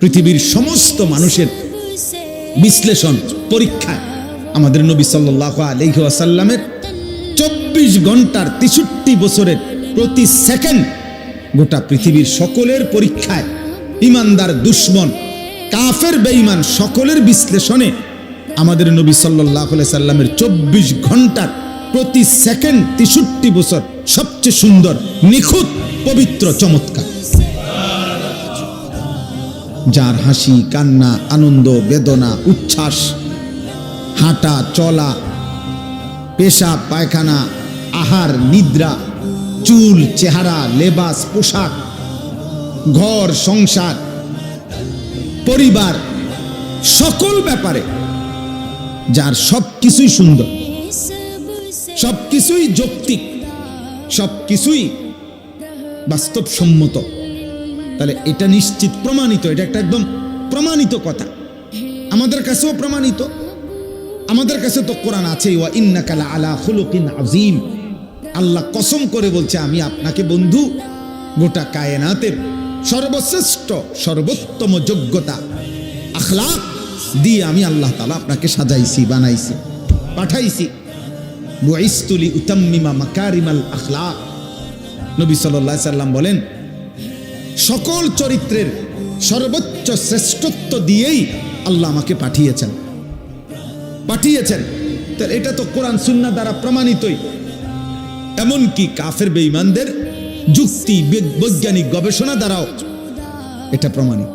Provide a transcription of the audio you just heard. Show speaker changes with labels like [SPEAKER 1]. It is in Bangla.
[SPEAKER 1] পৃথিবীর সমস্ত মানুষের বিশ্লেষণ পরীক্ষায় আমাদের নবী সাল্লাল্লাহু আলাইহি ওয়াসাল্লামের 24 ঘন্টার 63 বছরের প্রতি সেকেন্ড গোটা পৃথিবীর সকলের পরীক্ষায় ইমানদার দুশমন কাফের বেঈমান সকলের বিশ্লেষণে আমাদের নবী সাল্লাল্লাহু আলাইহি সাল্লামের 24 ঘন্টার প্রতি সেকেন্ড 63 বছর সবচেয়ে সুন্দর নিখুঁত পবিত্র চমৎকার, যার হাসি কান্না আনন্দ বেদনা উচ্ছ্বাস হাঁটা চলা পেশাব পায়খানা আহার নিদ্রা চুল চেহারা লেবাস পোশাক ঘর সংসার পরিবার সকল ব্যাপারে যার সবকিছুই সুন্দর সবকিছুই যৌক্তিক সবকিছুই বাস্তবসম্মত, তাহলে এটা নিশ্চিত প্রমাণিত, এটা একটা একদম প্রমাণিত কথা, আমাদের কাছেও প্রমাণিত। আমাদের কাছে তো কোরআন আছে, ওয়া ইন্নাকা লাআলা খুলুকিন আযীম। আল্লাহ কসম করে বলছে আমি আপনাকে বন্ধু গোটা কায়নাতের সর্বশ্রেষ্ঠ সর্বোত্তম যোগ্যতা আখলাক দিয়ে আমি আল্লাহ তাআলা আপনাকে সাজাইছি বানাইছি পাঠাইছি। বুইসতু লিউতাম্মিমা মাকারিমাল আখলাক। নবী সাল্লাল্লাহু আলাইহি সাল্লাম বলেন সকল চরিত্রের সর্বোচ্চ শ্রেষ্ঠত্ব দিয়েই আল্লাহ আমাকে পাঠিয়েছেন। তাহলে এটা তো কোরআন সুন্নাহ দ্বারা প্রমাণিতই, এমনকি কাফের বেঈমানদের যুক্তি বৈজ্ঞানিক গবেষণা দ্বারাও এটা প্রমাণিত।